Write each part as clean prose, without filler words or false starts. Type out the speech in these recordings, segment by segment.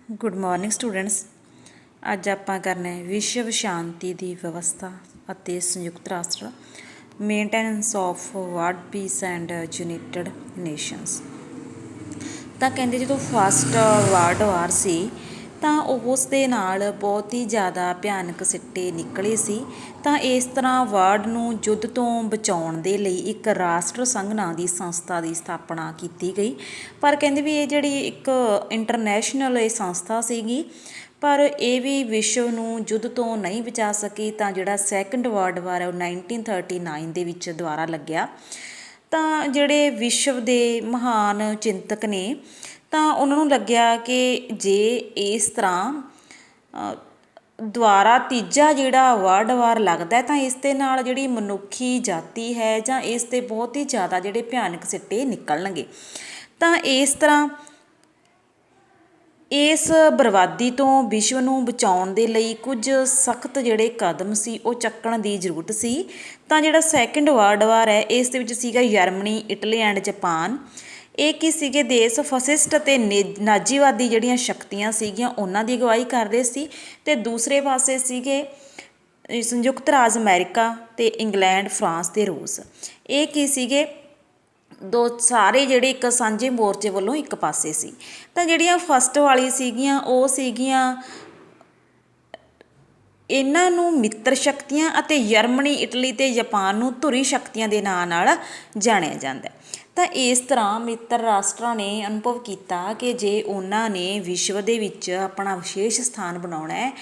Good morning students. ਅੱਜ ਆਪਾਂ ਕਰਨਾ ਹੈ ਵਿਸ਼ਵ ਸ਼ਾਂਤੀ ਦੀ ਵਿਵਸਥਾ ਅਤੇ ਸੰਯੁਕਤ ਰਾਸ਼ਟਰ maintenance of world piece and United nations. ਤਾਂ ਕਹਿੰਦੇ ਜਦੋਂ ਫਸਟ ਵਰਲਡ ਵਾਰ ਸੀ ਤਾਂ ਉਸ ਦੇ ਨਾਲ ਬਹੁਤ ਹੀ ਜ਼ਿਆਦਾ ਭਿਆਨਕ ਸਿੱਟੇ ਨਿਕਲੇ ਸੀ। ਤਾਂ ਇਸ ਤਰ੍ਹਾਂ ਵਰਲਡ ਨੂੰ ਯੁੱਧ ਤੋਂ ਬਚਾਉਣ ਦੇ ਲਈ ਇੱਕ ਰਾਸ਼ਟਰ ਸੰਘ ਨਾਂ ਦੀ ਸੰਸਥਾ ਦੀ ਸਥਾਪਨਾ ਕੀਤੀ ਗਈ। ਪਰ ਕਹਿੰਦੇ ਵੀ ਇਹ ਜਿਹੜੀ ਇੱਕ ਇੰਟਰਨੈਸ਼ਨਲ ਇਹ ਸੰਸਥਾ ਸੀਗੀ, ਪਰ ਇਹ ਵੀ ਵਿਸ਼ਵ ਨੂੰ ਯੁੱਧ ਤੋਂ ਨਹੀਂ ਬਚਾ ਸਕੀ। ਤਾਂ ਜਿਹੜਾ ਸੈਕੰਡ ਵਰਲਡ ਵਾਰ ਹੈ ਉਹ 1939 ਦੇ ਵਿੱਚ ਦੁਬਾਰਾ ਲੱਗਿਆ। ਤਾਂ ਜਿਹੜੇ ਵਿਸ਼ਵ ਦੇ ਮਹਾਨ ਚਿੰਤਕ ਨੇ ਤਾਂ ਉਹਨਾਂ ਨੂੰ ਲੱਗਿਆ ਕਿ ਜੇ ਇਸ ਤਰ੍ਹਾਂ ਦੁਬਾਰਾ ਤੀਜਾ ਜਿਹੜਾ ਵਰਲਡ ਵਾਰ ਲੱਗਦਾ ਤਾਂ ਇਸ ਦੇ ਨਾਲ ਜਿਹੜੀ ਮਨੁੱਖੀ ਜਾਤੀ ਹੈ ਜਾਂ ਇਸ 'ਤੇ ਬਹੁਤ ਹੀ ਜ਼ਿਆਦਾ ਜਿਹੜੇ ਭਿਆਨਕ ਸਿੱਟੇ ਨਿਕਲਣਗੇ। ਤਾਂ ਇਸ ਤਰ੍ਹਾਂ ਇਸ ਬਰਬਾਦੀ ਤੋਂ ਵਿਸ਼ਵ ਨੂੰ ਬਚਾਉਣ ਦੇ ਲਈ ਕੁਝ ਸਖਤ ਜਿਹੜੇ ਕਦਮ ਸੀ ਉਹ ਚੱਕਣ ਦੀ ਜ਼ਰੂਰਤ ਸੀ। ਤਾਂ ਜਿਹੜਾ ਸੈਕਿੰਡ ਵਰਲਡ ਵਾਰ ਹੈ ਇਸ ਦੇ ਵਿੱਚ ਸੀਗਾ ਜਰਮਨੀ, ਇਟਲੀ ਐਂਡ ਜਾਪਾਨ। ਇਹ ਕੀ ਸੀਗੇ ਦੇਸ਼ ਫਸਿਸਟ ਅਤੇ ਨਾਜ਼ੀਵਾਦੀ ਜਿਹੜੀਆਂ ਸ਼ਕਤੀਆਂ ਸੀਗੀਆਂ ਉਹਨਾਂ ਦੀ ਅਗਵਾਈ ਕਰਦੇ ਸੀ। ਅਤੇ ਦੂਸਰੇ ਪਾਸੇ ਸੀਗੇ ਸੰਯੁਕਤ ਰਾਜ ਅਮਰੀਕਾ ਅਤੇ ਇੰਗਲੈਂਡ, ਫਰਾਂਸ ਅਤੇ ਰੂਸ। ਇਹ ਕੀ ਸੀਗੇ ਦੋ ਸਾਰੇ ਜਿਹੜੇ ਇੱਕ ਸਾਂਝੇ ਮੋਰਚੇ ਵੱਲੋਂ ਇੱਕ ਪਾਸੇ ਸੀ। ਤਾਂ ਜਿਹੜੀਆਂ ਫਸਟ ਵਾਲੀ ਸੀਗੀਆਂ ਉਹ ਸੀਗੀਆਂ ਇਹਨਾਂ ਨੂੰ ਮਿੱਤਰ ਸ਼ਕਤੀਆਂ ਅਤੇ ਜਰਮਨੀ, ਇਟਲੀ ਅਤੇ ਜਾਪਾਨ ਨੂੰ ਧੁਰੀ ਸ਼ਕਤੀਆਂ ਦੇ ਨਾਂ ਨਾਲ ਜਾਣਿਆ ਜਾਂਦਾ। ਤਾਂ ਇਸ ਤਰ੍ਹਾਂ ਮਿੱਤਰ ਰਾਸ਼ਟਰਾਂ ਨੇ ਅਨੁਭਵ ਕੀਤਾ ਕਿ ਜੇ ਉਹਨਾਂ ਨੇ ਵਿਸ਼ਵ ਦੇ ਵਿੱਚ ਆਪਣਾ ਵਿਸ਼ੇਸ਼ ਸਥਾਨ ਬਣਾਉਣਾ ਹੈ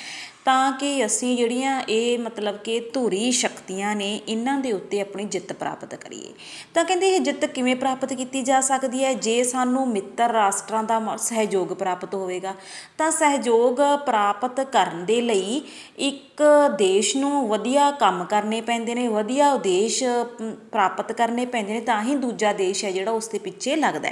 ਤਾਂ ਕਿ ਅਸੀਂ ਜਿਹੜੀਆਂ ਇਹ ਮਤਲਬ ਕਿ ਧੁਰੀ ਸ਼ਕਤੀਆਂ ਨੇ ਇਹਨਾਂ ਦੇ ਉੱਤੇ ਆਪਣੀ ਜਿੱਤ ਪ੍ਰਾਪਤ ਕਰੀਏ। ਤਾਂ ਕਹਿੰਦੇ ਇਹ ਜਿੱਤ ਕਿਵੇਂ ਪ੍ਰਾਪਤ ਕੀਤੀ ਜਾ ਸਕਦੀ ਹੈ? ਜੇ ਸਾਨੂੰ ਮਿੱਤਰ ਰਾਸ਼ਟਰਾਂ ਦਾ ਸਹਿਯੋਗ ਪ੍ਰਾਪਤ ਹੋਵੇਗਾ। ਤਾਂ ਸਹਿਯੋਗ ਪ੍ਰਾਪਤ ਕਰਨ ਦੇ ਲਈ ਇੱਕ ਦੇਸ਼ ਨੂੰ ਵਧੀਆ ਕੰਮ ਕਰਨੇ ਪੈਂਦੇ ਨੇ, ਵਧੀਆ ਉਦੇਸ਼ ਪ੍ਰਾਪਤ ਕਰਨੇ ਪੈਂਦੇ ਨੇ, ਤਾਂ ਹੀ ਦੂਜਾ ਦੇਸ਼ ਹੈ ਜਿਹੜਾ ਉਸ ਦੇ ਪਿੱਛੇ ਲੱਗਦਾ।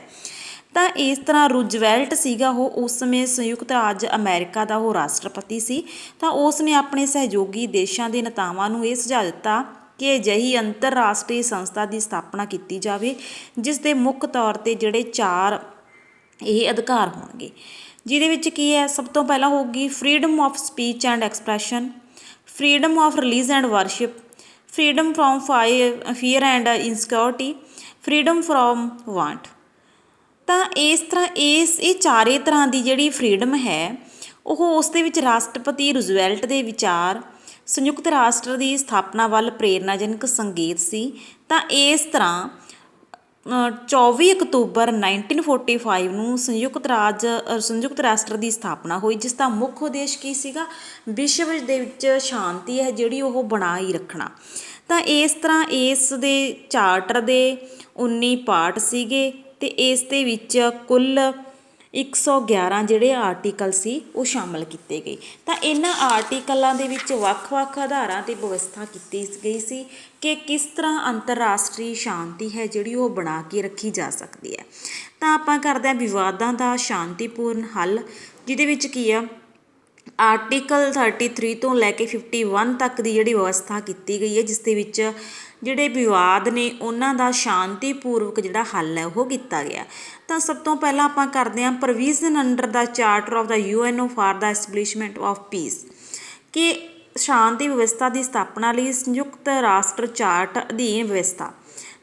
ਤਾਂ ਇਸ ਤਰ੍ਹਾਂ ਰੂਜ਼ਵੈਲਟ ਸੀਗਾ ਉਹ ਉਸ ਸਮੇਂ ਸੰਯੁਕਤ ਰਾਜ ਅਮਰੀਕਾ ਦਾ ਉਹ ਰਾਸ਼ਟਰਪਤੀ ਸੀ। ਤਾਂ ਉਸ ਨੇ ਆਪਣੇ ਸਹਿਯੋਗੀ ਦੇਸ਼ਾਂ ਦੇ ਨੇਤਾਵਾਂ ਨੂੰ ਇਹ ਸੁਝਾਅ ਦਿੱਤਾ ਕਿ ਅਜਿਹੀ ਅੰਤਰਰਾਸ਼ਟਰੀ ਸੰਸਥਾ ਦੀ ਸਥਾਪਨਾ ਕੀਤੀ ਜਾਵੇ ਜਿਸ ਦੇ ਮੁੱਖ ਤੌਰ 'ਤੇ ਜਿਹੜੇ 4 ਇਹ ਅਧਿਕਾਰ ਹੋਣਗੇ, ਜਿਹਦੇ ਵਿੱਚ ਕੀ ਹੈ? ਸਭ ਤੋਂ ਪਹਿਲਾਂ ਹੋਊਗੀ freedom of speech and expression, freedom of religion and worship, freedom from fear and insecurity, freedom from want. ਤਾਂ ਇਸ ਤਰ੍ਹਾਂ ਇਹ ਚਾਰੇ ਤਰ੍ਹਾਂ ਦੀ ਜਿਹੜੀ ਫਰੀਡਮ ਹੈ ਉਹ ਉਸ ਦੇ ਵਿੱਚ ਰਾਸ਼ਟਰਪਤੀ ਰੂਜ਼ਵੈਲਟ ਦੇ ਵਿਚਾਰ ਸੰਯੁਕਤ ਰਾਸ਼ਟਰ ਦੀ ਸਥਾਪਨਾ ਵੱਲ ਪ੍ਰੇਰਨਾਜਨਕ ਸੰਕੇਤ ਸੀ। ਤਾਂ ਇਸ ਤਰ੍ਹਾਂ 24 ਅਕਤੂਬਰ 1945 ਨੂੰ ਸੰਯੁਕਤ ਰਾਸ਼ਟਰ ਦੀ ਸਥਾਪਨਾ ਹੋਈ, ਜਿਸ ਦਾ ਮੁੱਖ ਉਦੇਸ਼ ਕੀ ਸੀਗਾ? ਵਿਸ਼ਵ ਦੇ ਵਿੱਚ ਸ਼ਾਂਤੀ ਹੈ ਜਿਹੜੀ ਉਹ ਬਣਾਈ ਰੱਖਣਾ। ਤਾਂ ਇਸ ਤਰ੍ਹਾਂ ਇਸ ਦੇ ਚਾਰਟਰ ਦੇ 19 ਪਾਰਟ ਸੀਗੇ ਅਤੇ ਇਸ ਦੇ ਵਿੱਚ ਕੁੱਲ 111 ਜਿਹੜੇ ਆਰਟੀਕਲ ਸੀ ਉਹ ਸ਼ਾਮਲ ਕੀਤੇ ਗਏ। ਤਾਂ ਇਹਨਾਂ ਆਰਟੀਕਲਾਂ ਦੇ ਵਿੱਚ ਵੱਖ-ਵੱਖ ਆਧਾਰਾਂ 'ਤੇ ਵਿਵਸਥਾ ਕੀਤੀ ਗਈ ਸੀ ਕਿ ਕਿਸ ਤਰ੍ਹਾਂ ਅੰਤਰਰਾਸ਼ਟਰੀ ਸ਼ਾਂਤੀ ਹੈ ਜਿਹੜੀ ਉਹ ਬਣਾ ਕੇ ਰੱਖੀ ਜਾ ਸਕਦੀ ਹੈ। ਤਾਂ ਆਪਾਂ ਕਰਦੇ ਹਾਂ ਵਿਵਾਦਾਂ ਦਾ ਸ਼ਾਂਤੀਪੂਰਨ ਹੱਲ, ਜਿਹਦੇ ਵਿੱਚ ਕੀ ਆ ਆਰਟੀਕਲ 33 ਤੋਂ ਲੈ ਕੇ 51 ਤੱਕ ਦੀ ਜਿਹੜੀ ਵਿਵਸਥਾ ਕੀਤੀ ਗਈ ਹੈ, ਜਿਸ ਦੇ ਵਿੱਚ ਜਿਹੜੇ ਵਿਵਾਦ ਨੇ ਉਹਨਾਂ ਦਾ ਸ਼ਾਂਤੀਪੂਰਵਕ ਜਿਹੜਾ ਹੱਲ ਹੈ ਉਹ ਕੀਤਾ ਗਿਆ। ਤਾਂ ਸਭ ਤੋਂ ਪਹਿਲਾਂ ਆਪਾਂ ਕਰਦੇ ਹਾਂ provision under the charter of the UN for the establishment of piece, ਕਿ ਸ਼ਾਂਤੀ ਵਿਵਸਥਾ ਦੀ ਸਥਾਪਨਾ ਲਈ ਸੰਯੁਕਤ ਰਾਸ਼ਟਰ ਚਾਰਟ ਅਧੀਨ ਵਿਵਸਥਾ।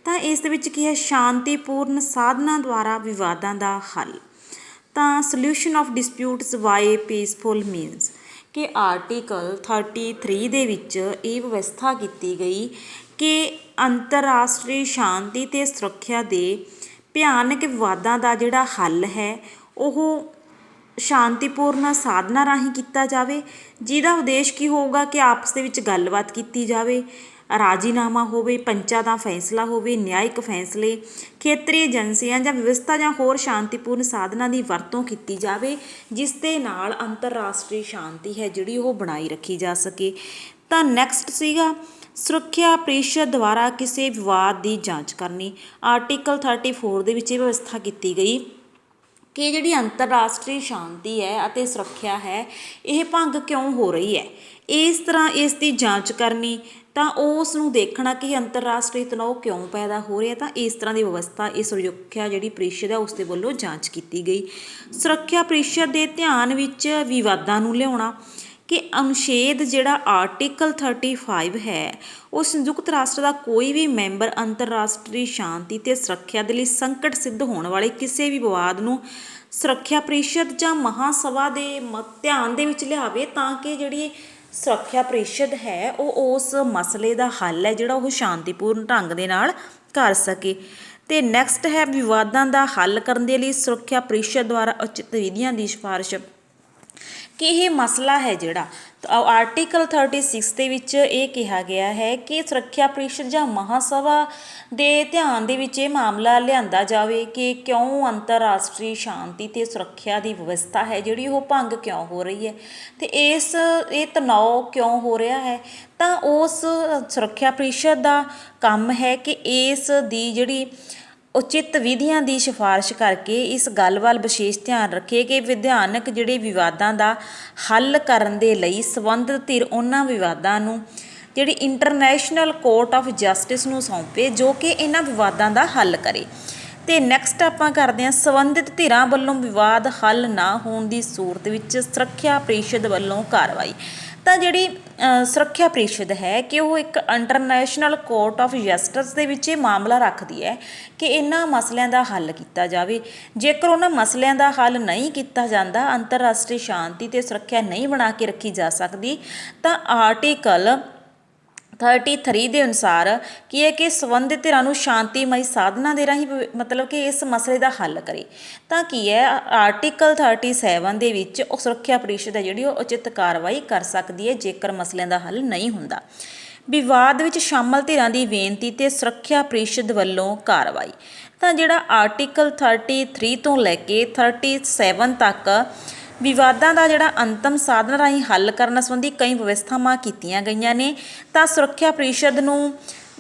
ਤਾਂ ਇਸ ਦੇ ਵਿੱਚ ਕੀ ਹੈ? ਸ਼ਾਂਤੀਪੂਰਨ ਸਾਧਨਾਂ ਦੁਆਰਾ ਵਿਵਾਦਾਂ ਦਾ ਹੱਲ। ਤਾਂ solution of disputes by peaceful means, ਕਿ ਆਰਟੀਕਲ 33 ਦੇ ਵਿੱਚ ਇਹ ਵਿਵਸਥਾ ਕੀਤੀ ਗਈ ਕਿ ਅੰਤਰਰਾਸ਼ਟਰੀ ਸ਼ਾਂਤੀ ਅਤੇ ਸੁਰੱਖਿਆ ਦੇ ਭਿਆਨਕ ਵਿਵਾਦਾਂ ਦਾ ਜਿਹੜਾ ਹੱਲ ਹੈ ਉਹ ਸ਼ਾਂਤੀਪੂਰਨ ਸਾਧਨਾਂ ਰਾਹੀਂ ਕੀਤਾ ਜਾਵੇ, ਜਿਹਦਾ ਉਦੇਸ਼ ਕੀ ਹੋਊਗਾ ਕਿ ਆਪਸ ਦੇ ਵਿੱਚ ਗੱਲਬਾਤ ਕੀਤੀ ਜਾਵੇ, ਰਾਜੀਨਾਮਾ ਹੋਵੇ, ਪੰਚਾਂ ਦਾ ਫੈਸਲਾ ਹੋਵੇ, ਨਿਆਇਕ ਫੈਸਲੇ, ਖੇਤਰੀ ਏਜੰਸੀਆਂ ਜਾਂ ਵਿਵਸਥਾ ਜਾਂ ਹੋਰ ਸ਼ਾਂਤੀਪੂਰਨ ਸਾਧਨਾਂ ਦੀ ਵਰਤੋਂ ਕੀਤੀ ਜਾਵੇ, ਜਿਸ ਦੇ ਨਾਲ ਅੰਤਰਰਾਸ਼ਟਰੀ ਸ਼ਾਂਤੀ ਹੈ ਜਿਹੜੀ ਉਹ ਬਣਾਈ ਰੱਖੀ ਜਾ ਸਕੇ। ਤਾਂ ਨੈਕਸਟ ਸੀਗਾ ਸੁਰੱਖਿਆ ਪ੍ਰੀਸ਼ਦ ਦੁਆਰਾ ਕਿਸੇ ਵਿਵਾਦ ਦੀ ਜਾਂਚ ਕਰਨੀ। ਆਰਟੀਕਲ 34 ਦੇ ਵਿੱਚ ਇਹ ਵਿਵਸਥਾ ਕੀਤੀ ਗਈ ਕਿ ਜਿਹੜੀ ਅੰਤਰਰਾਸ਼ਟਰੀ ਸ਼ਾਂਤੀ ਹੈ ਅਤੇ ਸੁਰੱਖਿਆ ਹੈ ਇਹ ਭੰਗ ਕਿਉਂ ਹੋ ਰਹੀ ਹੈ, ਇਸ ਤਰ੍ਹਾਂ ਇਸ ਦੀ ਜਾਂਚ ਕਰਨੀ। ਤਾਂ ਉਸ ਨੂੰ ਦੇਖਣਾ ਕਿ ਅੰਤਰਰਾਸ਼ਟਰੀ ਤਣਾਅ ਕਿਉਂ ਪੈਦਾ ਹੋ ਰਿਹਾ। ਤਾਂ ਇਸ ਤਰ੍ਹਾਂ ਦੀ ਵਿਵਸਥਾ ਇਹ ਸੁਰੱਖਿਆ ਜਿਹੜੀ ਪ੍ਰੀਸ਼ਦ ਹੈ ਉਸ ਦੇ ਵੱਲੋਂ ਜਾਂਚ ਕੀਤੀ ਗਈ। ਸੁਰੱਖਿਆ ਪ੍ਰੀਸ਼ਦ ਦੇ ਧਿਆਨ ਵਿੱਚ ਵਿਵਾਦਾਂ ਨੂੰ ਲਿਆਉਣਾ ਕਿ ਅਨੁਛੇਦ ਜਿਹੜਾ ਆਰਟੀਕਲ 35 ਹੈ ਉਹ ਸੰਯੁਕਤ ਰਾਸ਼ਟਰ ਦਾ ਕੋਈ ਵੀ ਮੈਂਬਰ ਅੰਤਰਰਾਸ਼ਟਰੀ ਸ਼ਾਂਤੀ ਤੇ ਸੁਰੱਖਿਆ ਦੇ ਲਈ ਸੰਕਟ ਸਿੱਧ ਹੋਣ ਵਾਲੇ ਕਿਸੇ ਵੀ ਵਿਵਾਦ ਨੂੰ ਸੁਰੱਖਿਆ ਪ੍ਰੀਸ਼ਦ ਜਾਂ ਮਹਾਸਭਾ ਦੇ ਧਿਆਨ ਦੇ ਵਿੱਚ ਲਿਆਵੇ, ਤਾਂ ਕਿ ਜਿਹੜੀ ਸੁਰੱਖਿਆ ਪ੍ਰੀਸ਼ਦ ਹੈ ਉਹ ਉਸ ਮਸਲੇ ਦਾ ਹੱਲ ਹੈ ਜਿਹੜਾ ਉਹ ਸ਼ਾਂਤੀਪੂਰਨ ਢੰਗ ਦੇ ਨਾਲ ਕਰ ਸਕੇ। ਤੇ ਨੈਕਸਟ ਹੈ ਵਿਵਾਦਾਂ ਦਾ ਹੱਲ ਕਰਨ ਦੇ ਲਈ ਸੁਰੱਖਿਆ ਪ੍ਰੀਸ਼ਦ ਦੁਆਰਾ ਉਚਿਤ ਵਿਧੀਆਂ ਦੀ ਸਿਫਾਰਿਸ਼ ਕਿ ਇਹ ਮਸਲਾ ਹੈ ਜਿਹੜਾ ਆਰਟੀਕਲ 36 ਦੇ ਵਿੱਚ ਇਹ ਕਿਹਾ ਗਿਆ ਹੈ ਕਿ ਸੁਰੱਖਿਆ ਪ੍ਰੀਸ਼ਦ ਜਾਂ ਮਹਾਸਭਾ ਦੇ ਧਿਆਨ ਦੇ ਵਿੱਚ ਇਹ ਮਾਮਲਾ ਲਿਆਂਦਾ ਜਾਵੇ ਕਿ ਕਿਉਂ ਅੰਤਰਰਾਸ਼ਟਰੀ ਸ਼ਾਂਤੀ ਤੇ ਸੁਰੱਖਿਆ ਦੀ ਵਿਵਸਥਾ ਹੈ ਜਿਹੜੀ ਉਹ ਭੰਗ ਕਿਉਂ ਹੋ ਰਹੀ ਹੈ ਤੇ ਇਹ ਤਣਾਅ ਕਿਉਂ ਹੋ ਰਿਹਾ ਹੈ। ਤਾਂ ਉਸ ਸੁਰੱਖਿਆ ਪ੍ਰੀਸ਼ਦ ਦਾ ਕੰਮ ਹੈ ਕਿ ਇਸ ਦੀ ਜਿਹੜੀ ਉਚਿਤ ਵਿਧੀਆਂ ਦੀ ਸਿਫਾਰਿਸ਼ ਕਰਕੇ ਇਸ ਗੱਲ ਵੱਲ ਵਿਸ਼ੇਸ਼ ਧਿਆਨ ਰੱਖੇ ਕਿ ਵਿਧਾਨਕ ਜਿਹੜੇ ਵਿਵਾਦਾਂ ਦਾ ਹੱਲ ਕਰਨ ਦੇ ਲਈ ਸੰਬੰਧਿਤ ਧਿਰ ਉਹਨਾਂ ਵਿਵਾਦਾਂ ਨੂੰ ਜਿਹੜੀ ਇੰਟਰਨੈਸ਼ਨਲ ਕੋਰਟ ਆਫ ਜਸਟਿਸ ਨੂੰ ਸੌਂਪੇ ਜੋ ਕਿ ਇਹਨਾਂ ਵਿਵਾਦਾਂ ਦਾ ਹੱਲ ਕਰੇ। ਤੇ ਨੈਕਸਟ ਆਪਾਂ ਕਰਦੇ ਹਾਂ ਸੰਬੰਧਿਤ ਧਿਰਾਂ ਵੱਲੋਂ ਵਿਵਾਦ ਹੱਲ ਨਾ ਹੋਣ ਦੀ ਸੂਰਤ ਵਿੱਚ ਸੁਰੱਖਿਆ ਪ੍ਰੀਸ਼ਦ ਵੱਲੋਂ ਕਾਰਵਾਈ। ਤਾਂ ਜਿਹੜੀ ਸੁਰੱਖਿਆ ਪ੍ਰੀਸ਼ਦ ਹੈ ਕਿ ਉਹ ਇੱਕ ਇੰਟਰਨੈਸ਼ਨਲ ਕੋਰਟ ਆਫ ਜਸਟਿਸ ਦੇ ਵਿੱਚ ਇਹ ਮਾਮਲਾ ਰੱਖਦੀ ਹੈ ਕਿ ਇਹਨਾਂ ਮਸਲਿਆਂ ਦਾ ਹੱਲ ਕੀਤਾ ਜਾਵੇ। ਜੇਕਰ ਉਹਨਾਂ ਮਸਲਿਆਂ ਦਾ ਹੱਲ ਨਹੀਂ ਕੀਤਾ ਜਾਂਦਾ, ਅੰਤਰਰਾਸ਼ਟਰੀ ਸ਼ਾਂਤੀ ਤੇ ਸੁਰੱਖਿਆ ਨਹੀਂ ਬਣਾ ਕੇ ਰੱਖੀ ਜਾ ਸਕਦੀ, ਤਾਂ ਆਰਟੀਕਲ 33 ਦੇ ਅਨੁਸਾਰ ਕੀ ਹੈ ਕਿ ਸੰਬੰਧਿਤ ਧਿਰਾਂ ਨੂੰ ਸ਼ਾਂਤੀਮਈ ਸਾਧਨਾਂ ਦੇ ਰਾਹੀਂ ਮਤਲਬ ਕਿ ਇਸ ਮਸਲੇ ਦਾ ਹੱਲ ਕਰੇ। ਤਾਂ ਕੀ ਹੈ ਆਰਟੀਕਲ 37 ਦੇ ਵਿੱਚ ਉਹ ਸੁਰੱਖਿਆ ਪ੍ਰੀਸ਼ਦ ਹੈ ਜਿਹੜੀ ਉਹ ਉਚਿਤ ਕਾਰਵਾਈ ਕਰ ਸਕਦੀ ਹੈ ਜੇਕਰ ਮਸਲਿਆਂ ਦਾ ਹੱਲ ਨਹੀਂ ਹੁੰਦਾ। ਵਿਵਾਦ ਵਿੱਚ ਸ਼ਾਮਲ ਧਿਰਾਂ ਦੀ ਬੇਨਤੀ ਤੇ ਸੁਰੱਖਿਆ ਪ੍ਰੀਸ਼ਦ ਵੱਲੋਂ ਕਾਰਵਾਈ। ਤਾਂ ਜਿਹੜਾ ਆਰਟੀਕਲ 33 ਤੋਂ ਲੈ ਕੇ 37 ਤੱਕ ਵਿਵਾਦਾਂ ਦਾ ਜਿਹੜਾ ਅੰਤਮ ਸਾਧਨ ਰਾਹੀਂ ਹੱਲ ਕਰਨ ਸੰਬੰਧੀ ਕਈ ਵਿਵਸਥਾਵਾਂ ਕੀਤੀਆਂ ਗਈਆਂ ਨੇ। ਤਾਂ ਸੁਰੱਖਿਆ ਪ੍ਰੀਸ਼ਦ ਨੂੰ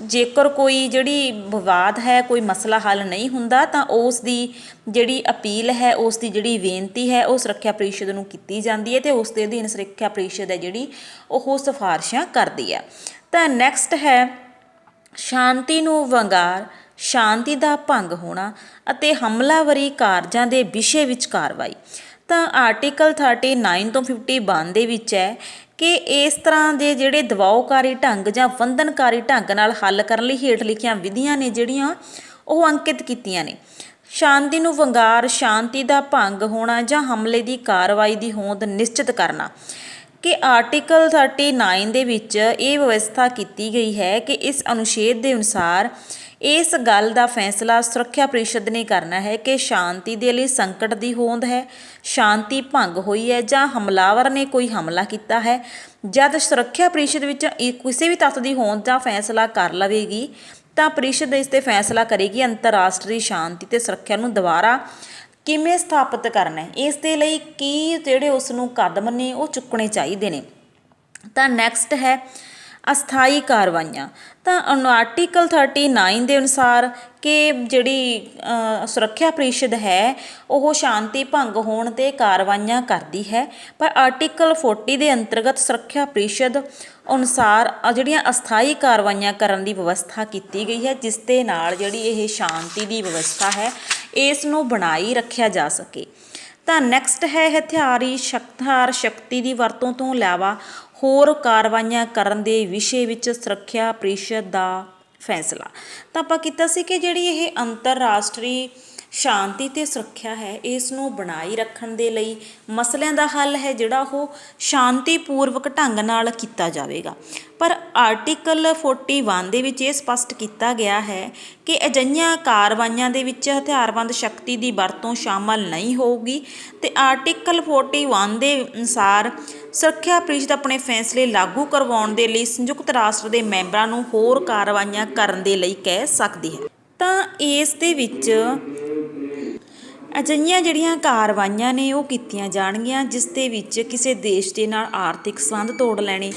ਜੇਕਰ ਕੋਈ ਜਿਹੜੀ ਵਿਵਾਦ ਹੈ, ਕੋਈ ਮਸਲਾ ਹੱਲ ਨਹੀਂ ਹੁੰਦਾ, ਤਾਂ ਉਸ ਦੀ ਜਿਹੜੀ ਅਪੀਲ ਹੈ, ਉਸ ਦੀ ਜਿਹੜੀ ਬੇਨਤੀ ਹੈ ਉਹ ਸੁਰੱਖਿਆ ਪ੍ਰੀਸ਼ਦ ਨੂੰ ਕੀਤੀ ਜਾਂਦੀ ਹੈ ਤੇ ਉਸ ਦੇ ਅਧੀਨ ਸੁਰੱਖਿਆ ਪ੍ਰੀਸ਼ਦ ਹੈ ਜਿਹੜੀ ਉਹ ਸਿਫਾਰਿਸ਼ਾਂ ਕਰਦੀ ਹੈ। ਤਾਂ ਨੈਕਸਟ ਹੈ ਸ਼ਾਂਤੀ ਨੂੰ ਵੰਗਾਰ, ਸ਼ਾਂਤੀ ਦਾ ਭੰਗ ਹੋਣਾ ਅਤੇ ਹਮਲਾਵਰੀ ਕਾਰਜਾਂ ਦੇ ਵਿਸ਼ੇ ਵਿੱਚ ਕਾਰਵਾਈ। ਤਾਂ ਆਰਟੀਕਲ 39 ਤੋਂ 51 ਦੇ ਵਿੱਚ ਹੈ ਕਿ ਇਸ ਤਰ੍ਹਾਂ ਦੇ ਜਿਹੜੇ ਦਬਾਉਕਾਰੀ ਢੰਗ ਜਾਂ ਬੰਧਨਕਾਰੀ ਢੰਗ ਨਾਲ ਹੱਲ ਕਰਨ ਲਈ ਹੇਠ ਲਿਖੀਆਂ ਵਿਧੀਆਂ ਨੇ ਜਿਹੜੀਆਂ ਉਹ ਅੰਕਿਤ ਕੀਤੀਆਂ ਨੇ। ਸ਼ਾਂਤੀ ਨੂੰ ਵੰਗਾਰ, ਸ਼ਾਂਤੀ ਦਾ ਭੰਗ ਹੋਣਾ ਜਾਂ ਹਮਲੇ ਦੀ ਕਾਰਵਾਈ ਦੀ ਹੋਂਦ ਨਿਸ਼ਚਿਤ ਕਰਨਾ ਕਿ ਆਰਟੀਕਲ 39 ਦੇ ਵਿੱਚ ਇਹ ਵਿਵਸਥਾ ਕੀਤੀ ਗਈ ਹੈ ਕਿ ਇਸ ਅਨੁਛੇਦ ਦੇ ਅਨੁਸਾਰ ਇਸ ਗੱਲ ਦਾ ਫੈਸਲਾ ਸੁਰੱਖਿਆ ਪ੍ਰੀਸ਼ਦ ਨੇ ਕਰਨਾ ਹੈ ਕਿ ਸ਼ਾਂਤੀ ਦੇ ਲਈ ਸੰਕਟ ਦੀ ਹੋਂਦ ਹੈ, ਸ਼ਾਂਤੀ ਭੰਗ ਹੋਈ ਹੈ ਜਾਂ ਹਮਲਾਵਰ ਨੇ ਕੋਈ ਹਮਲਾ ਕੀਤਾ ਹੈ। ਜਦ ਸੁਰੱਖਿਆ ਪ੍ਰੀਸ਼ਦ ਵਿੱਚ ਕਿਸੇ ਵੀ ਤੱਥ ਦੀ ਹੋਂਦ ਦਾ ਫੈਸਲਾ ਕਰ ਲਵੇਗੀ ਤਾਂ ਪ੍ਰੀਸ਼ਦ ਇਸ 'ਤੇ ਫੈਸਲਾ ਕਰੇਗੀ ਅੰਤਰਰਾਸ਼ਟਰੀ ਸ਼ਾਂਤੀ ਤੇ ਸੁਰੱਖਿਆ ਨੂੰ ਦੁਬਾਰਾ ਕਿਵੇਂ ਸਥਾਪਿਤ ਕਰਨਾ ਹੈ, ਇਸ ਦੇ ਲਈ ਕੀ ਜਿਹੜੇ ਉਸ ਨੂੰ ਕਦਮ ਨੇ ਉਹ ਚੁੱਕਣੇ ਚਾਹੀਦੇ ਨੇ। ਤਾਂ ਨੈਕਸਟ ਹੈ ਅਸਥਾਈ ਕਾਰਵਾਈਆਂ। ਤਾਂ ਆਰਟੀਕਲ 39 ਦੇ ਅਨੁਸਾਰ ਕਿ ਜਿਹੜੀ ਸੁਰੱਖਿਆ ਪ੍ਰੀਸ਼ਦ ਹੈ ਉਹ ਸ਼ਾਂਤੀ ਭੰਗ ਹੋਣ 'ਤੇ ਕਾਰਵਾਈਆਂ ਕਰਦੀ ਹੈ, ਪਰ ਆਰਟੀਕਲ 40 ਦੇ ਅੰਤਰਗਤ ਸੁਰੱਖਿਆ ਪ੍ਰੀਸ਼ਦ ਅਨੁਸਾਰ ਜਿਹੜੀਆਂ ਅਸਥਾਈ ਕਾਰਵਾਈਆਂ ਕਰਨ ਦੀ ਵਿਵਸਥਾ ਕੀਤੀ ਗਈ ਹੈ ਜਿਸ ਦੇ ਨਾਲ ਜਿਹੜੀ ਇਹ ਸ਼ਾਂਤੀ ਦੀ ਵਿਵਸਥਾ ਹੈ ਇਸ ਨੂੰ ਬਣਾਈ ਰੱਖਿਆ ਜਾ ਸਕੇ। ਤਾਂ ਨੈਕਸਟ ਹੈ ਹਥਿਆਰੀ ਸ਼ਕਤੀ ਦੀ ਵਰਤੋਂ ਤੋਂ ਇਲਾਵਾ ਹੋਰ ਕਾਰਵਾਈਆਂ ਕਰਨ ਦੇ ਵਿਸ਼ੇ ਵਿੱਚ ਸੁਰੱਖਿਆ ਪ੍ਰੀਸ਼ਦ ਦਾ ਫੈਸਲਾ। ਤਾਂ ਆਪਾਂ ਕੀਤਾ ਸੀ ਕਿ ਜਿਹੜੀ ਇਹ ਅੰਤਰਰਾਸ਼ਟਰੀ ਸ਼ਾਂਤੀ ਤੇ ਸੁਰੱਖਿਆ ਹੈ ਇਸ ਨੂੰ ਬਣਾਈ ਰੱਖਣ ਦੇ ਲਈ ਮਸਲਿਆਂ ਦਾ ਹੱਲ ਹੈ ਜਿਹੜਾ ਉਹ ਸ਼ਾਂਤੀਪੂਰਵਕ ਢੰਗ ਨਾਲ ਕੀਤਾ ਜਾਵੇਗਾ। ਪਰ ਆਰਟੀਕਲ 41 ਦੇ ਵਿੱਚ ਇਹ ਸਪਸ਼ਟ ਕੀਤਾ ਗਿਆ ਹੈ ਕਿ ਅਜਿਹੀਆਂ ਕਾਰਵਾਈਆਂ ਦੇ ਵਿੱਚ ਹਥਿਆਰਬੰਦ ਸ਼ਕਤੀ ਦੀ ਵਰਤੋਂ ਸ਼ਾਮਲ ਨਹੀਂ ਹੋਊਗੀ। ਤੇ ਆਰਟੀਕਲ 41 ਦੇ ਅਨੁਸਾਰ ਸੁਰੱਖਿਆ ਪ੍ਰੀਸ਼ਦ ਆਪਣੇ ਫੈਸਲੇ ਲਾਗੂ ਕਰਵਾਉਣ ਦੇ ਲਈ ਸੰਯੁਕਤ ਰਾਸ਼ਟਰ ਦੇ ਮੈਂਬਰਾਂ ਨੂੰ ਹੋਰ ਕਾਰਵਾਈਆਂ ਕਰਨ ਦੇ ਲਈ ਕਹਿ ਸਕਦੀ ਹੈ। ਤਾਂ ਇਸ ਦੇ ਵਿੱਚ ਅਜਿਹੀਆਂ ਜਿਹੜੀਆਂ ਕਾਰਵਾਈਆਂ ਨੇ ਉਹ ਕੀਤੀਆਂ ਜਾਣਗੀਆਂ ਜਿਸ ਦੇ ਵਿੱਚ ਕਿਸੇ ਦੇਸ਼ ਦੇ ਨਾਲ ਆਰਥਿਕ ਸੰਬੰਧ ਤੋੜ ਲੈਣੇ,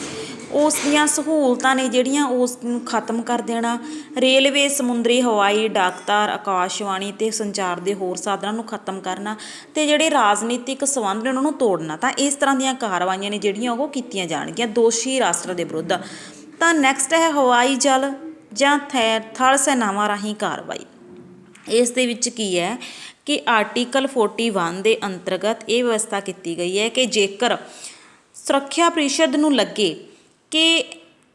ਉਸ ਦੀਆਂ ਸਹੂਲਤਾਂ ਨੇ ਜਿਹੜੀਆਂ ਉਸ ਨੂੰ ਖਤਮ ਕਰ ਦੇਣਾ, ਰੇਲਵੇ, ਸਮੁੰਦਰੀ, ਹਵਾਈ, ਡਾਕਤਾਰ, ਆਕਾਸ਼ਵਾਣੀ ਅਤੇ ਸੰਚਾਰ ਦੇ ਹੋਰ ਸਾਧਨਾਂ ਨੂੰ ਖਤਮ ਕਰਨਾ ਅਤੇ ਜਿਹੜੇ ਰਾਜਨੀਤਿਕ ਸੰਬੰਧ ਨੇ ਉਹਨਾਂ ਨੂੰ ਤੋੜਨਾ। ਤਾਂ ਇਸ ਤਰ੍ਹਾਂ ਦੀਆਂ ਕਾਰਵਾਈਆਂ ਨੇ ਜਿਹੜੀਆਂ ਉਹ ਕੀਤੀਆਂ ਜਾਣਗੀਆਂ ਦੋਸ਼ੀ ਰਾਸ਼ਟਰ ਦੇ ਵਿਰੁੱਧ। ਤਾਂ ਨੈਕਸਟ ਹੈ ਹਵਾਈ ਜਲ ਜਾਂ ਥਲ ਸੈਨਾਵਾਂ ਰਾਹੀਂ ਕਾਰਵਾਈ। ਇਸ ਦੇ ਵਿੱਚ ਕੀ ਹੈ ਕਿ ਆਰਟੀਕਲ 41 ਦੇ ਅੰਤਰਗਤ ਇਹ ਵਿਵਸਥਾ ਕੀਤੀ ਗਈ ਹੈ ਕਿ ਜੇਕਰ ਸੁਰੱਖਿਆ ਪ੍ਰੀਸ਼ਦ ਨੂੰ ਲੱਗੇ ਕਿ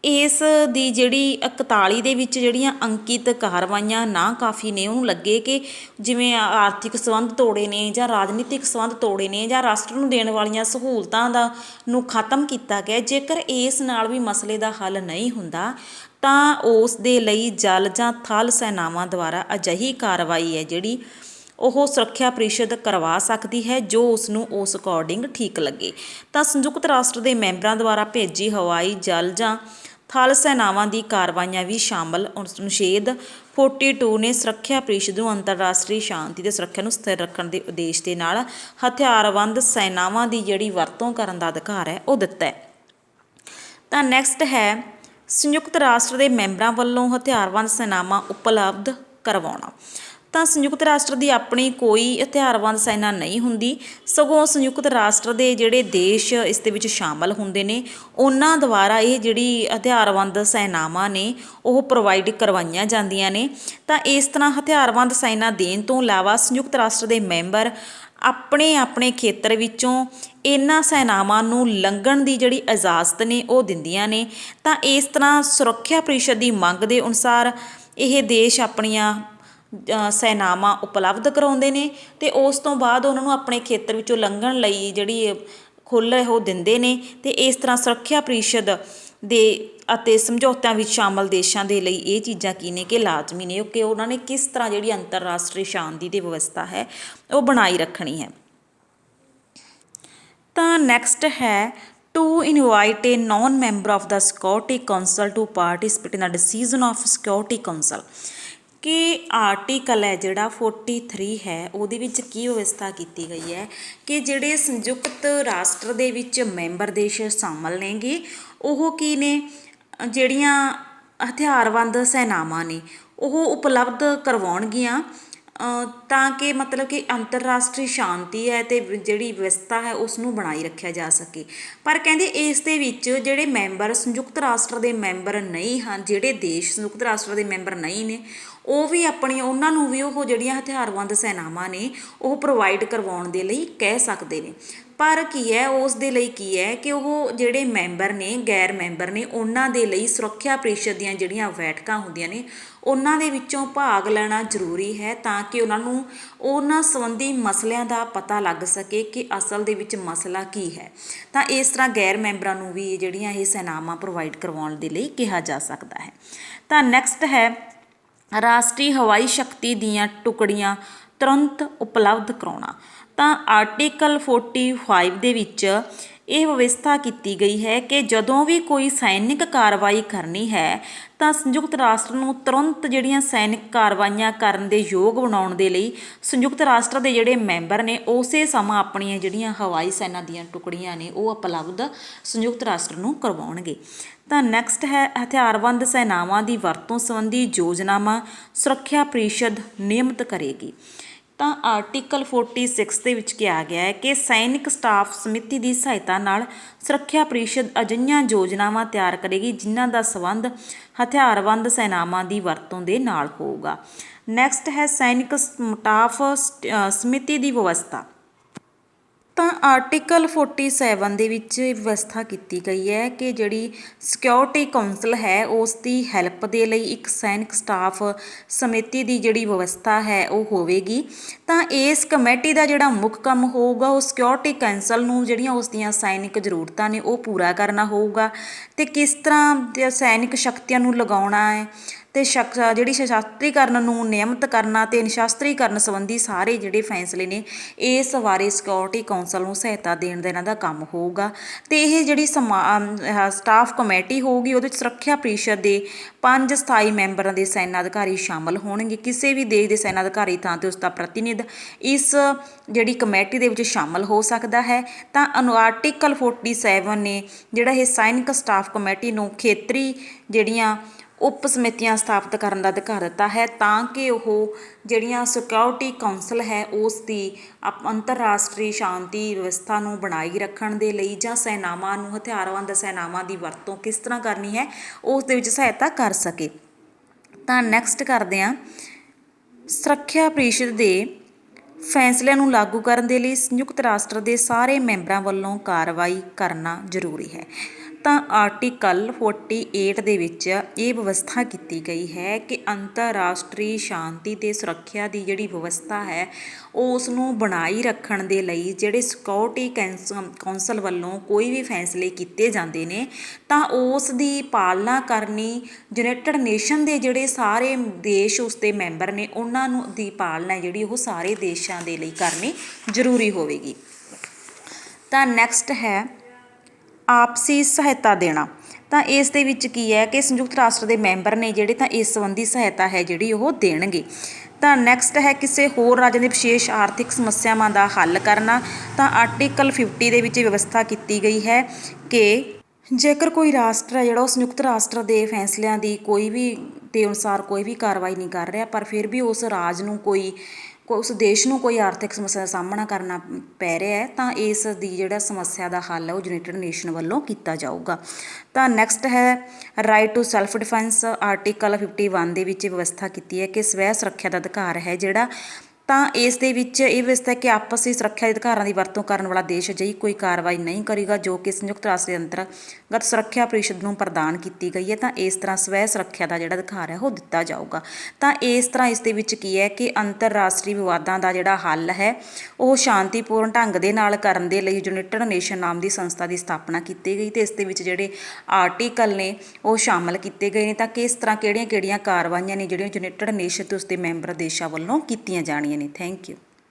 ਇਸ ਦੀ ਜਿਹੜੀ 41 ਦੇ ਵਿੱਚ ਜਿਹੜੀਆਂ ਅੰਕਿਤ ਕਾਰਵਾਈਆਂ ਨਾ ਕਾਫੀ ਨੇ, ਉਹਨੂੰ ਲੱਗੇ ਕਿ ਜਿਵੇਂ ਆਰਥਿਕ ਸੰਬੰਧ ਤੋੜੇ ਨੇ ਜਾਂ ਰਾਜਨੀਤਿਕ ਸੰਬੰਧ ਤੋੜੇ ਨੇ ਜਾਂ ਰਾਸ਼ਟਰ ਨੂੰ ਦੇਣ ਵਾਲੀਆਂ ਸਹੂਲਤਾਂ ਨੂੰ ਖਤਮ ਕੀਤਾ ਗਿਆ, ਜੇਕਰ ਇਸ ਨਾਲ ਵੀ ਮਸਲੇ ਦਾ ਹੱਲ ਨਹੀਂ ਹੁੰਦਾ ਤਾਂ ਉਸ ਦੇ ਲਈ ਜਲ ਜਾਂ ਥਲ ਸੈਨਾਵਾਂ ਦੁਆਰਾ ਅਜਿਹੀ ਕਾਰਵਾਈ ਹੈ ਜਿਹੜੀ ਉਹ ਸੁਰੱਖਿਆ ਪ੍ਰੀਸ਼ਦ ਕਰਵਾ ਸਕਦੀ ਹੈ ਜੋ ਉਸ ਨੂੰ ਉਸ ਅਕੋਰਡਿੰਗ ਠੀਕ ਲੱਗੇ। ਤਾਂ ਸੰਯੁਕਤ ਰਾਸ਼ਟਰ ਦੇ ਮੈਂਬਰਾਂ ਦੁਆਰਾ ਭੇਜੀ ਹਵਾਈ ਜਲ ਜਾਂ ਥਲ ਸੈਨਾਵਾਂ ਦੀ ਕਾਰਵਾਈਆਂ ਵੀ ਸ਼ਾਮਲ। ਅਨੁਛੇਦ 42 ਨੇ ਸੁਰੱਖਿਆ ਪ੍ਰੀਸ਼ਦ ਨੂੰ ਅੰਤਰਰਾਸ਼ਟਰੀ ਸ਼ਾਂਤੀ ਅਤੇ ਸੁਰੱਖਿਆ ਨੂੰ ਸਥਿਰ ਰੱਖਣ ਦੇ ਉਦੇਸ਼ ਦੇ ਨਾਲ ਹਥਿਆਰਬੰਦ ਸੈਨਾਵਾਂ ਦੀ ਜਿਹੜੀ ਵਰਤੋਂ ਕਰਨ ਦਾ ਅਧਿਕਾਰ ਹੈ ਉਹ ਦਿੱਤਾ ਹੈ। ਤਾਂ ਨੈਕਸਟ ਹੈ ਸੰਯੁਕਤ ਰਾਸ਼ਟਰ ਦੇ ਮੈਂਬਰਾਂ ਵੱਲੋਂ ਹਥਿਆਰਬੰਦ ਸੈਨਾਵਾਂ ਉਪਲਬਧ ਕਰਵਾਉਣਾ। ਤਾਂ ਸੰਯੁਕਤ ਰਾਸ਼ਟਰ ਦੀ ਆਪਣੀ ਕੋਈ ਹਥਿਆਰਬੰਦ ਸੈਨਾ ਨਹੀਂ ਹੁੰਦੀ, ਸਗੋਂ ਸੰਯੁਕਤ ਰਾਸ਼ਟਰ ਦੇ ਜਿਹੜੇ ਦੇਸ਼ ਇਸ ਦੇ ਵਿੱਚ ਸ਼ਾਮਲ ਹੁੰਦੇ ਨੇ ਉਹਨਾਂ ਦੁਆਰਾ ਇਹ ਜਿਹੜੀ ਹਥਿਆਰਬੰਦ ਸੈਨਾਵਾਂ ਨੇ ਉਹ ਪ੍ਰੋਵਾਈਡ ਕਰਵਾਈਆਂ ਜਾਂਦੀਆਂ ਨੇ। ਤਾਂ ਇਸ ਤਰ੍ਹਾਂ ਹਥਿਆਰਬੰਦ ਸੈਨਾ ਦੇਣ ਤੋਂ ਇਲਾਵਾ ਸੰਯੁਕਤ ਰਾਸ਼ਟਰ ਦੇ ਮੈਂਬਰ ਆਪਣੇ ਆਪਣੇ ਖੇਤਰ ਵਿੱਚੋਂ ਇਹਨਾਂ ਸੈਨਾਵਾਂ ਨੂੰ ਲੰਘਣ ਦੀ ਜਿਹੜੀ ਇਜਾਜ਼ਤ ਨੇ ਉਹ ਦਿੰਦੀਆਂ ਨੇ। ਤਾਂ ਇਸ ਤਰ੍ਹਾਂ ਸੁਰੱਖਿਆ ਪ੍ਰੀਸ਼ਦ ਦੀ ਮੰਗ ਦੇ ਅਨੁਸਾਰ ਇਹ ਦੇਸ਼ ਆਪਣੀਆਂ ਸੈਨਾਵਾਂ ਉਪਲਬਧ ਕਰਾਉਂਦੇ ਨੇ ਅਤੇ ਉਸ ਤੋਂ ਬਾਅਦ ਉਹਨਾਂ ਨੂੰ ਆਪਣੇ ਖੇਤਰ ਵਿੱਚੋਂ ਲੰਘਣ ਲਈ ਜਿਹੜੀ ਖੁੱਲ੍ਹ ਉਹ ਦਿੰਦੇ ਨੇ। ਅਤੇ ਇਸ ਤਰ੍ਹਾਂ ਸੁਰੱਖਿਆ ਪ੍ਰੀਸ਼ਦ ਦੇ ਅਤੇ ਸਮਝੌਤਿਆਂ ਵਿੱਚ ਸ਼ਾਮਲ ਦੇਸ਼ਾਂ ਦੇ ਲਈ ਇਹ ਚੀਜ਼ਾਂ ਕੀ ਨੇ ਕਿ ਲਾਜ਼ਮੀ ਨੇ ਕਿ ਉਹਨਾਂ ਨੇ ਕਿਸ ਤਰ੍ਹਾਂ ਜਿਹੜੀ ਅੰਤਰਰਾਸ਼ਟਰੀ ਸ਼ਾਂਤੀ ਦੀ ਵਿਵਸਥਾ ਹੈ ਉਹ ਬਣਾਈ ਰੱਖਣੀ ਹੈ। ਤਾਂ ਨੈਕਸਟ ਹੈ to invite a non member of the Security Council to participate in the decision of Security Council. ਕਿ ਆਰਟੀਕਲ ਹੈ ਜਿਹੜਾ 43 ਹੈ ਉਹਦੇ ਵਿੱਚ ਕੀ ਵਿਵਸਥਾ ਕੀਤੀ ਗਈ ਹੈ ਕਿ ਜਿਹੜੇ ਸੰਯੁਕਤ ਰਾਸ਼ਟਰ ਦੇ ਵਿੱਚ ਮੈਂਬਰ ਦੇਸ਼ ਸ਼ਾਮਲ ਨੇਗੇ ਉਹ ਕੀ ਨੇ, ਜਿਹੜੀਆਂ ਹਥਿਆਰਬੰਦ ਸੈਨਾਵਾਂ ਨੇ ਉਹ ਉਪਲਬਧ ਕਰਵਾਉਣਗੀਆਂ ਤਾਂ ਕਿ ਮਤਲਬ ਕਿ ਅੰਤਰਰਾਸ਼ਟਰੀ ਸ਼ਾਂਤੀ ਹੈ ਅਤੇ ਜਿਹੜੀ ਵਿਵਸਥਾ ਹੈ ਉਸ ਨੂੰ ਬਣਾਈ ਰੱਖਿਆ ਜਾ ਸਕੇ। ਪਰ ਕਹਿੰਦੇ ਇਸ ਦੇ ਵਿੱਚ ਜਿਹੜੇ ਮੈਂਬਰ ਸੰਯੁਕਤ ਰਾਸ਼ਟਰ ਦੇ ਮੈਂਬਰ ਨਹੀਂ ਹਨ, ਜਿਹੜੇ ਦੇਸ਼ ਸੰਯੁਕਤ ਰਾਸ਼ਟਰ ਦੇ ਮੈਂਬਰ ਨਹੀਂ ਨੇ ਉਹ ਵੀ ਉਹਨਾਂ ਨੂੰ ਵੀ ਉਹ ਜਿਹੜੀਆਂ ਹਥਿਆਰਬੰਦ ਸੈਨਾਵਾਂ ਨੇ ਉਹ ਪ੍ਰੋਵਾਈਡ ਕਰਵਾਉਣ ਦੇ ਲਈ ਕਹਿ ਸਕਦੇ ਨੇ। ਪਰ ਕੀ ਹੈ ਉਸ ਦੇ ਲਈ ਕੀ ਹੈ ਕਿ ਉਹ ਜਿਹੜੇ ਮੈਂਬਰ ਨੇ ਗੈਰ ਮੈਂਬਰ ਨੇ ਉਹਨਾਂ ਦੇ ਲਈ ਸੁਰੱਖਿਆ ਪ੍ਰੀਸ਼ਦ ਦੀਆਂ ਜਿਹੜੀਆਂ ਬੈਠਕਾਂ ਹੁੰਦੀਆਂ ਨੇ ਉਹਨਾਂ ਦੇ ਵਿੱਚੋਂ ਭਾਗ ਲੈਣਾ ਜ਼ਰੂਰੀ ਹੈ ਤਾਂ ਕਿ ਉਹਨਾਂ ਨੂੰ ਉਹਨਾਂ ਸੰਬੰਧੀ ਮਸਲਿਆਂ ਦਾ ਪਤਾ ਲੱਗ ਸਕੇ ਕਿ ਅਸਲ ਦੇ ਵਿੱਚ ਮਸਲਾ ਕੀ ਹੈ। ਤਾਂ ਇਸ ਤਰ੍ਹਾਂ ਗੈਰ ਮੈਂਬਰਾਂ ਨੂੰ ਵੀ ਜਿਹੜੀਆਂ ਇਹ ਸੈਨਾਵਾਂ ਪ੍ਰੋਵਾਈਡ ਕਰਵਾਉਣ ਦੇ ਲਈ ਕਿਹਾ ਜਾ ਸਕਦਾ ਹੈ। ਤਾਂ ਨੈਕਸਟ ਹੈ ਰਾਸ਼ਟਰੀ ਹਵਾਈ ਸ਼ਕਤੀ ਦੀਆਂ ਟੁਕੜੀਆਂ ਤੁਰੰਤ ਉਪਲਬਧ ਕਰਾਉਣਾ। ਤਾਂ ਆਰਟੀਕਲ 45 ਦੇ ਵਿੱਚ ਇਹ ਵਿਵਸਥਾ ਕੀਤੀ ਗਈ ਹੈ ਕਿ ਜਦੋਂ ਵੀ ਕੋਈ ਸੈਨਿਕ ਕਾਰਵਾਈ ਕਰਨੀ ਹੈ ਤਾਂ ਸੰਯੁਕਤ ਰਾਸ਼ਟਰ ਨੂੰ ਤੁਰੰਤ ਜਿਹੜੀਆਂ ਸੈਨਿਕ ਕਾਰਵਾਈਆਂ ਕਰਨ ਦੇ ਯੋਗ ਬਣਾਉਣ ਦੇ ਲਈ ਸੰਯੁਕਤ ਰਾਸ਼ਟਰ ਦੇ ਜਿਹੜੇ ਮੈਂਬਰ ਨੇ ਉਸੇ ਸਮਾਂ ਆਪਣੀਆਂ ਜਿਹੜੀਆਂ ਹਵਾਈ ਸੈਨਾ ਦੀਆਂ ਟੁਕੜੀਆਂ ਨੇ ਉਹ ਉਪਲਬਧ ਸੰਯੁਕਤ ਰਾਸ਼ਟਰ ਨੂੰ ਕਰਵਾਉਣਗੇ। ਤਾਂ ਨੈਕਸਟ ਹੈ ਹਥਿਆਰਬੰਦ ਸੈਨਾਵਾਂ ਦੀ ਵਰਤੋਂ ਸੰਬੰਧੀ ਯੋਜਨਾਵਾਂ ਸੁਰੱਖਿਆ ਪ੍ਰੀਸ਼ਦ ਨਿਯਮਿਤ ਕਰੇਗੀ। ਤਾਂ ਆਰਟੀਕਲ 46 ਦੇ ਵਿੱਚ ਕਿਹਾ ਗਿਆ ਹੈ ਕਿ ਸੈਨਿਕ ਸਟਾਫ ਸਮਿਤੀ ਦੀ ਸਹਾਇਤਾ ਨਾਲ ਸੁਰੱਖਿਆ ਪ੍ਰੀਸ਼ਦ ਅਜਿਹੀਆਂ ਯੋਜਨਾਵਾਂ ਤਿਆਰ ਕਰੇਗੀ ਜਿਨ੍ਹਾਂ ਦਾ ਸੰਬੰਧ ਹਥਿਆਰਬੰਦ ਸੈਨਾਵਾਂ ਦੀ ਵਰਤੋਂ ਦੇ ਨਾਲ ਹੋਊਗਾ। ਨੈਕਸਟ ਹੈ ਸੈਨਿਕ ਸਟਾਫ ਸਮਿਤੀ ਦੀ ਵਿਵਸਥਾ। ਤਾਂ ਆਰਟੀਕਲ 47 ਦੇ ਵਿੱਚ ਵਿਵਸਥਾ ਕੀਤੀ ਗਈ ਹੈ ਕਿ ਜਿਹੜੀ ਸਿਕਿਉਰਿਟੀ ਕਾਊਂਸਲ ਹੈ ਉਸ ਦੀ ਹੈਲਪ ਦੇ ਲਈ ਇੱਕ ਸੈਨਿਕ ਸਟਾਫ ਸਮਿਤੀ ਦੀ ਜਿਹੜੀ ਵਿਵਸਥਾ ਹੈ ਉਹ ਹੋਵੇਗੀ। ਤਾਂ ਇਸ ਕਮੇਟੀ ਦਾ ਜਿਹੜਾ ਮੁੱਖ ਕੰਮ ਹੋਊਗਾ ਉਹ ਸਿਕਿਉਰਿਟੀ ਕਾਊਂਸਲ ਨੂੰ ਜਿਹੜੀਆਂ ਉਸ ਦੀਆਂ ਸੈਨਿਕ ਜ਼ਰੂਰਤਾਂ ਨੇ ਉਹ ਪੂਰਾ ਕਰਨਾ ਹੋਊਗਾ ਅਤੇ ਕਿਸ ਤਰ੍ਹਾਂ ਸੈਨਿਕ ਸ਼ਕਤੀਆਂ ਨੂੰ ਲਗਾਉਣਾ ਹੈ ਅਤੇ ਜਿਹੜੀ ਸਸ਼ਸਤਰੀਕਰਨ ਨੂੰ ਨਿਯਮਿਤ ਕਰਨਾ ਅਤੇ ਨਿਸ਼ਸਤਰੀਕਰਨ ਸੰਬੰਧੀ ਸਾਰੇ ਜਿਹੜੇ ਫੈਸਲੇ ਨੇ ਇਸ ਬਾਰੇ ਸਿਕਿਉਰਿਟੀ ਕਾਊਂਸਲ ਨੂੰ ਸਹਾਇਤਾ ਦੇਣ ਦਾ ਇਹਨਾਂ ਦਾ ਕੰਮ ਹੋਊਗਾ। ਅਤੇ ਇਹ ਜਿਹੜੀ ਸਟਾਫ ਕਮੇਟੀ ਹੋਊਗੀ ਉਹਦੇ ਵਿੱਚ ਸੁਰੱਖਿਆ ਪ੍ਰੀਸ਼ਦ ਦੇ 5 ਸਥਾਈ ਮੈਂਬਰਾਂ ਦੇ ਸੈਨਾ ਅਧਿਕਾਰੀ ਸ਼ਾਮਲ ਹੋਣਗੇ। ਕਿਸੇ ਵੀ ਦੇਸ਼ ਦੇ ਸੈਨਾ ਅਧਿਕਾਰੀ ਥਾਂ 'ਤੇ ਉਸ ਦਾ ਪ੍ਰਤੀਨਿਧ ਇਸ ਜਿਹੜੀ ਕਮੇਟੀ ਦੇ ਵਿੱਚ ਸ਼ਾਮਲ ਹੋ ਸਕਦਾ ਹੈ। ਤਾਂ ਆਰਟੀਕਲ 47 ਨੇ ਜਿਹੜਾ ਇਹ ਸੈਨਿਕ ਸਟਾਫ ਕਮੇਟੀ ਨੂੰ ਖੇਤਰੀ ਜਿਹੜੀਆਂ ਉਪ ਸਮਿਤੀਆਂ ਸਥਾਪਿਤ ਕਰਨ ਦਾ ਅਧਿਕਾਰ ਦਿੱਤਾ ਹੈ ਤਾਂ ਕਿ ਉਹ ਜਿਹੜੀਆਂ ਸਿਕਿਉਰਿਟੀ ਕਾਉਂਸਲ ਹੈ ਉਸ ਦੀ ਅੰਤਰਰਾਸ਼ਟਰੀ ਸ਼ਾਂਤੀ ਵਿਵਸਥਾ ਨੂੰ ਬਣਾਈ ਰੱਖਣ ਦੇ ਲਈ ਜਾਂ ਸੈਨਾਵਾਂ ਨੂੰ ਹਥਿਆਰਬੰਦ ਸੈਨਾਵਾਂ ਦੀ ਵਰਤੋਂ ਕਿਸ ਤਰ੍ਹਾਂ ਕਰਨੀ ਹੈ ਉਸ ਦੇ ਵਿੱਚ ਸਹਾਇਤਾ ਕਰ ਸਕੇ। ਤਾਂ ਨੈਕਸਟ ਕਰਦੇ ਹਾਂ, ਸੁਰੱਖਿਆ ਪਰਿਸ਼ਦ ਦੇ ਫੈਸਲਿਆਂ ਨੂੰ ਲਾਗੂ ਕਰਨ ਦੇ ਲਈ ਸੰਯੁਕਤ ਰਾਸ਼ਟਰ ਦੇ ਸਾਰੇ ਮੈਂਬਰਾਂ ਵੱਲੋਂ ਕਾਰਵਾਈ ਕਰਨਾ ਜ਼ਰੂਰੀ ਹੈ। ਤਾਂ ਆਰਟੀਕਲ 48 ਦੇ ਵਿੱਚ ਇਹ ਵਿਵਸਥਾ ਕੀਤੀ ਗਈ ਹੈ ਕਿ ਅੰਤਰਰਾਸ਼ਟਰੀ ਸ਼ਾਂਤੀ ਅਤੇ ਸੁਰੱਖਿਆ ਦੀ ਜਿਹੜੀ ਵਿਵਸਥਾ ਹੈ ਉਸ ਨੂੰ ਬਣਾਈ ਰੱਖਣ ਦੇ ਲਈ ਜਿਹੜੇ ਸਿਕਿਉਰਿਟੀ ਕੌਂਸਲ ਵੱਲੋਂ ਕੋਈ ਵੀ ਫੈਸਲੇ ਕੀਤੇ ਜਾਂਦੇ ਨੇ ਤਾਂ ਉਸ ਦੀ ਪਾਲਣਾ ਕਰਨੀ ਯੂਨਾਈਟਿਡ ਨੇਸ਼ਨ ਦੇ ਜਿਹੜੇ ਸਾਰੇ ਦੇਸ਼ ਉਸ ਦੇ ਮੈਂਬਰ ਨੇ ਉਹਨਾਂ ਨੂੰ ਦੀ ਪਾਲਣਾ ਜਿਹੜੀ ਉਹ ਸਾਰੇ ਦੇਸ਼ਾਂ ਦੇ ਲਈ ਕਰਨੀ ਜ਼ਰੂਰੀ ਹੋਵੇਗੀ। ਤਾਂ ਨੈਕਸਟ ਹੈ ਆਪਸੀ ਸਹਾਇਤਾ ਦੇਣਾ। ਤਾਂ ਇਸ ਦੇ ਵਿੱਚ ਕੀ ਹੈ ਕਿ ਸੰਯੁਕਤ ਰਾਸ਼ਟਰ ਦੇ ਮੈਂਬਰ ਨੇ ਜਿਹੜੇ ਤਾਂ ਇਸ ਸੰਬੰਧੀ ਸਹਾਇਤਾ ਹੈ ਜਿਹੜੀ ਉਹ ਦੇਣਗੇ। ਤਾਂ ਨੈਕਸਟ ਹੈ ਕਿਸੇ ਹੋਰ ਰਾਜ ਦੇ ਵਿਸ਼ੇਸ਼ ਆਰਥਿਕ ਸਮੱਸਿਆਵਾਂ ਦਾ ਹੱਲ ਕਰਨਾ। ਤਾਂ ਆਰਟੀਕਲ 50 ਦੇ ਵਿੱਚ ਵਿਵਸਥਾ ਕੀਤੀ ਗਈ ਹੈ ਕਿ ਜੇਕਰ ਕੋਈ ਰਾਸ਼ਟਰ ਹੈ ਜਿਹੜਾ ਉਹ ਸੰਯੁਕਤ ਰਾਸ਼ਟਰ ਦੇ ਫੈਸਲਿਆਂ ਦੀ ਕੋਈ ਵੀ ਦੇ ਅਨੁਸਾਰ ਕੋਈ ਵੀ ਕਾਰਵਾਈ ਨਹੀਂ ਕਰ ਰਿਹਾ ਪਰ ਫਿਰ ਵੀ ਉਸ ਰਾਜ ਨੂੰ ਉਸ ਦੇਸ਼ ਨੂੰ ਕੋਈ ਆਰਥਿਕ ਸਮੱਸਿਆ ਦਾ ਸਾਹਮਣਾ ਕਰਨਾ ਪੈ ਰਿਹਾ ਹੈ ਤਾਂ ਇਸ ਦੀ ਜਿਹੜਾ ਸਮੱਸਿਆ ਦਾ ਹੱਲ ਹੈ ਉਹ ਯੂਨਾਈਟਿਡ ਨੇਸ਼ਨ ਵੱਲੋਂ ਕੀਤਾ ਜਾਊਗਾ। ਤਾਂ ਨੈਕਸਟ ਹੈ right to self defence. Article 51 ਦੇ ਵਿੱਚ ਵਿਵਸਥਾ ਕੀਤੀ ਹੈ ਕਿ ਸਵੈ ਸੁਰੱਖਿਆ ਦਾ ਅਧਿਕਾਰ ਹੈ ਜਿਹੜਾ। ਤਾਂ ਇਸ ਦੇ ਵਿੱਚ ਇਹ ਵਿਵਸਥਾ ਹੈ ਕਿ ਆਪਸੀ ਸੁਰੱਖਿਆ ਦੇ ਅਧਿਕਾਰਾਂ ਦੀ ਵਰਤੋਂ ਕਰਨ ਵਾਲਾ ਦੇਸ਼ ਅਜਿਹੀ ਕੋਈ ਕਾਰਵਾਈ ਨਹੀਂ ਕਰੇਗਾ ਜੋ ਕਿ ਸੰਯੁਕਤ ਰਾਸ਼ਟਰ ਦੇ ਅੰਤਰਗਤ ਸੁਰੱਖਿਆ ਪਰਿਸ਼ਦ ਨੂੰ ਪ੍ਰਦਾਨ ਕੀਤੀ ਗਈ ਹੈ। ਤਾਂ ਇਸ ਤਰ੍ਹਾਂ ਸਵੈ ਸੁਰੱਖਿਆ ਦਾ ਜਿਹੜਾ ਅਧਿਕਾਰ ਹੈ ਉਹ ਦਿੱਤਾ ਜਾਊਗਾ। ਤਾਂ ਇਸ ਤਰ੍ਹਾਂ ਇਸ ਦੇ ਵਿੱਚ ਕੀ ਹੈ ਕਿ ਅੰਤਰਰਾਸ਼ਟਰੀ ਵਿਵਾਦਾਂ ਦਾ ਜਿਹੜਾ ਹੱਲ ਹੈ ਉਹ ਸ਼ਾਂਤੀਪੂਰਨ ਢੰਗ ਦੇ ਨਾਲ ਕਰਨ ਦੇ ਲਈ ਯੂਨਾਈਟਿਡ ਨੇਸ਼ਨ ਨਾਮ ਦੀ ਸੰਸਥਾ ਦੀ ਸਥਾਪਨਾ ਕੀਤੀ ਗਈ ਅਤੇ ਇਸ ਦੇ ਵਿੱਚ ਜਿਹੜੇ ਆਰਟੀਕਲ ਨੇ ਉਹ ਸ਼ਾਮਲ ਕੀਤੇ ਗਏ ਨੇ ਤਾਂ ਕਿਸ ਤਰ੍ਹਾਂ ਕਿਹੜੀਆਂ ਕਾਰਵਾਈਆਂ ਨੇ ਜਿਹੜੀਆਂ ਯੂਨਾਈਟਿਡ ਨੇਸ਼ਨ ਅਤੇ ਉਸ ਦੇ ਮੈਂਬਰ ਦੇਸ਼ਾਂ ਵੱਲੋਂ ਕੀਤੀਆਂ ਜਾਣੀਆਂ ਨੇ। Thank you.